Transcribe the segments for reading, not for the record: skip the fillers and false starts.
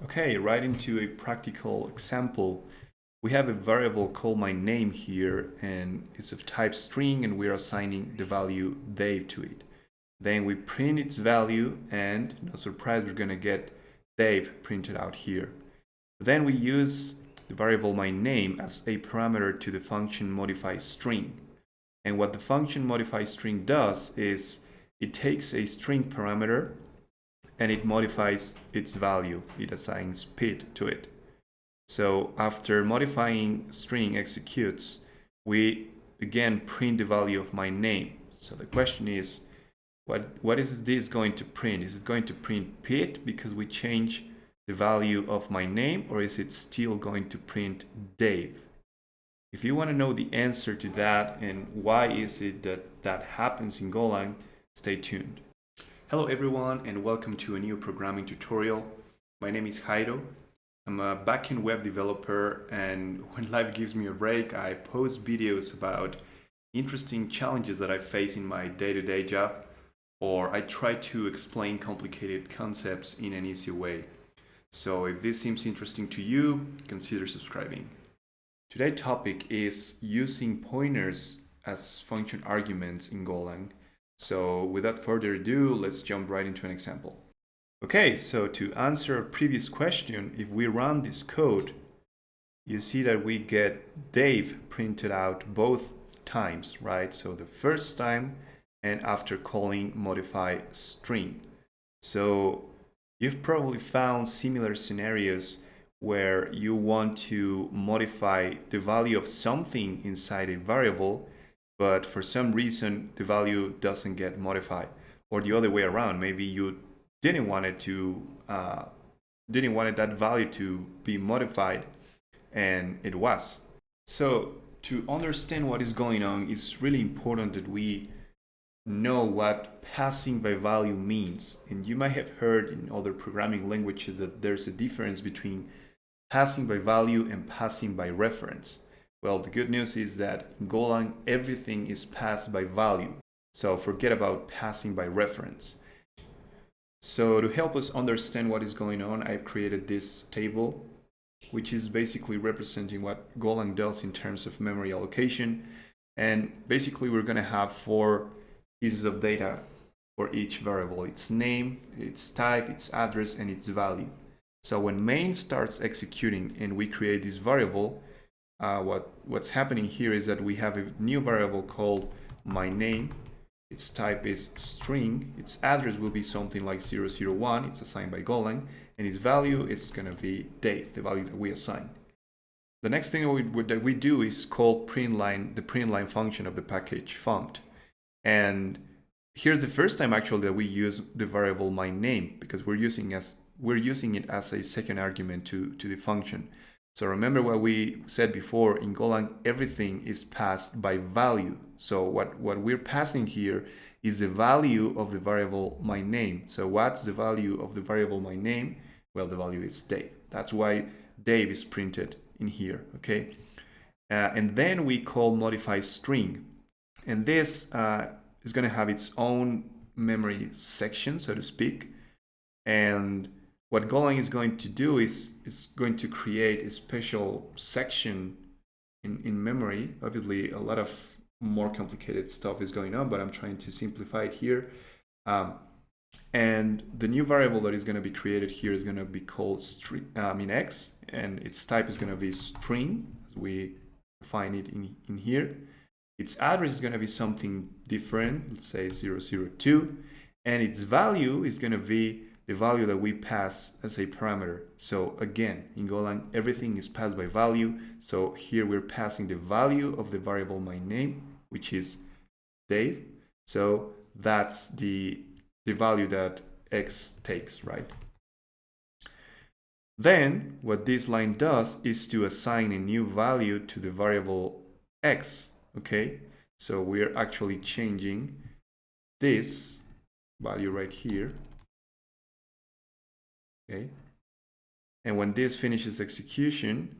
Okay, right into a practical example. We have a variable called my name here, and it's of type string, and we're assigning the value Dave to it. Then we print its value, and no surprise, we're gonna get Dave printed out here. Then we use the variable my name as a parameter to the function modify string. And what the function modify string does is it takes a string parameter and it modifies its value. It assigns pid to it. So after modifying string executes, we again print the value of my name. So the question is, what is this going to print? Is it going to print pid because we change the value of my name, or is it still going to print Dave? If you want to know the answer to that and why is it that that happens in Golang, stay tuned. Hello everyone and welcome to a new programming tutorial. My name is Jairo. I'm a backend web developer, and when life gives me a break, I post videos about interesting challenges that I face in my day-to-day job, or I try to explain complicated concepts in an easy way. So if this seems interesting to you, consider subscribing. Today's topic is using pointers as function arguments in Golang. So without further ado, let's jump right into an example. Okay, so to answer a previous question, if we run this code, you see that we get Dave printed out both times, right? So the first time and after calling modify string. So you've probably found similar scenarios where you want to modify the value of something inside a variable, but for some reason the value doesn't get modified, or the other way around. Maybe you didn't want that value to be modified, and it was. So to understand what is going on, it's really important that we know what passing by value means. And you might have heard in other programming languages that there's a difference between passing by value and passing by reference. Well, the good news is that in Golang, everything is passed by value. So forget about passing by reference. So to help us understand what is going on, I've created this table, which is basically representing what Golang does in terms of memory allocation. And basically, we're going to have 4 pieces of data for each variable: its name, its type, its address, and its value. So when main starts executing and we create this variable, what's happening here is that we have a new variable called my name. Its type is string. Its address will be something like 001. It's assigned by Golang, and its value is going to be Dave, the value that we assign. The next thing that we do is call the printline function of the package font. And here's the first time actually that we use the variable my name, because we're using it as a second argument to the function. So remember what we said before, in Golang, everything is passed by value. So what we're passing here is the value of the variable my name. So what's the value of the variable my name? Well, the value is Dave. That's why Dave is printed in here, okay? And then we call modify string. And this is going to have its own memory section, so to speak. And what Golang is going to do is going to create a special section in memory. Obviously, a lot of more complicated stuff is going on, but I'm trying to simplify it here. And the new variable that is going to be created here is going to be called x, and its type is going to be string, as we define it in here. Its address is going to be something different, let's say 002, and its value is going to be the value that we pass as a parameter. So again, in Golang, everything is passed by value. So here we're passing the value of the variable my name, which is Dave. So that's the value that x takes, right? Then what this line does is to assign a new value to the variable x, okay? So we're actually changing this value right here. Okay. And when this finishes execution,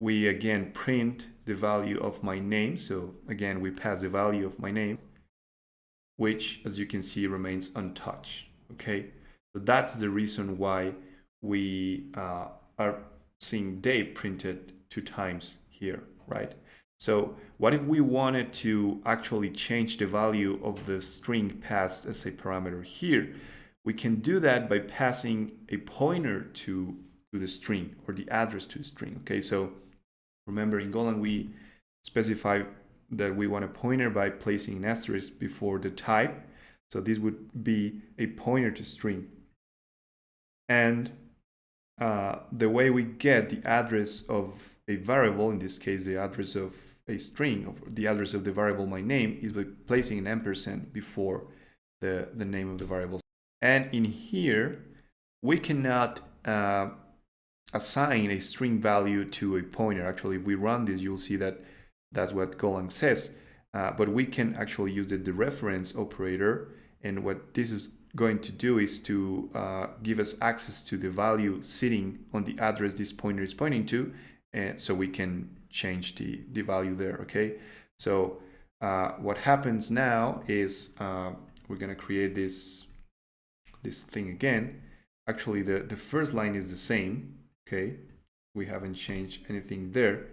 we again print the value of my name. So again, we pass the value of my name, which, as you can see, remains untouched. Okay. So that's the reason why we are seeing Dave printed 2 times here, right? So what if we wanted to actually change the value of the string passed as a parameter here? We can do that by passing a pointer to the string, or the address to the string. Okay, so remember in Golang we specify that we want a pointer by placing an asterisk before the type. So this would be a pointer to string. And the way we get the address of a variable, in this case the address of a string, or the address of the variable my name, is by placing an ampersand before the name of the variable. And in here, we cannot assign a string value to a pointer. Actually, if we run this, you'll see that that's what Golang says. But we can actually use the dereference operator. And what this is going to do is to give us access to the value sitting on the address this pointer is pointing to. And so we can change the value there, okay? So what happens now is we're gonna create this thing again. Actually, the first line is the same, okay? We haven't changed anything there.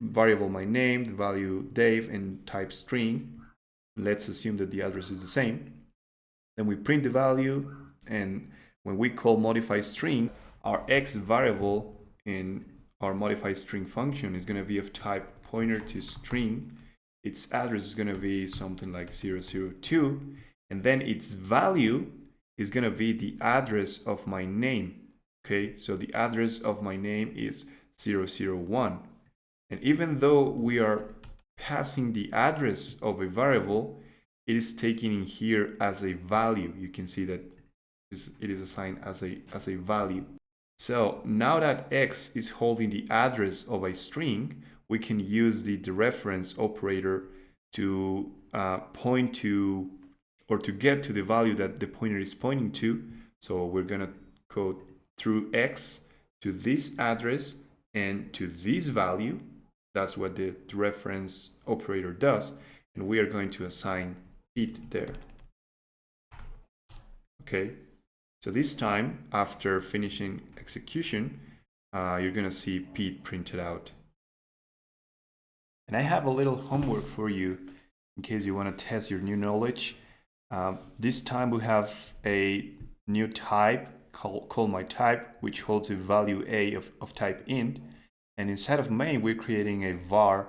Variable my name, the value Dave, and type string. Let's assume that the address is the same. Then we print the value, and when we call modify string, our x variable in our modify string function is going to be of type pointer to string. Its address is going to be something like 002, and then its value is going to be the address of my name. Okay, so the address of my name is 001. And even though we are passing the address of a variable, it is taken in here as a value. You can see that it is assigned as a value. So now that x is holding the address of a string, we can use the dereference operator to point to, or to get to the value that the pointer is pointing to. So we're going to go through x to this address and to this value. That's what the dereference operator does. And we are going to assign it there. Okay. So this time, after finishing execution, you're going to see Pete printed out. And I have a little homework for you in case you want to test your new knowledge. This time we have a new type called my type, which holds a value a of type int. And inside of main, we're creating a var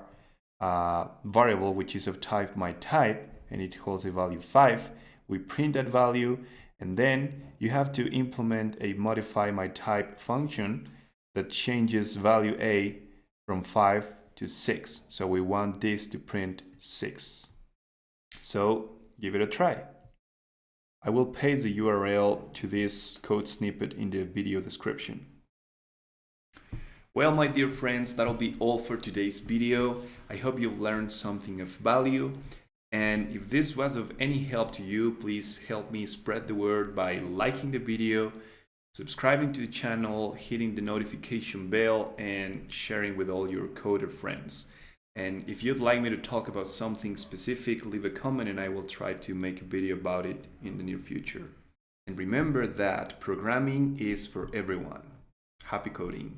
variable, which is of type my type, and it holds a value 5. We print that value, and then you have to implement a modify my type function that changes value a from 5 to 6. So we want this to print 6. So give it a try. I will paste the URL to this code snippet in the video description. Well, my dear friends, that'll be all for today's video. I hope you've learned something of value. And if this was of any help to you, please help me spread the word by liking the video, subscribing to the channel, hitting the notification bell, and sharing with all your coder friends. And if you'd like me to talk about something specific, leave a comment and I will try to make a video about it in the near future. And remember that programming is for everyone. Happy coding!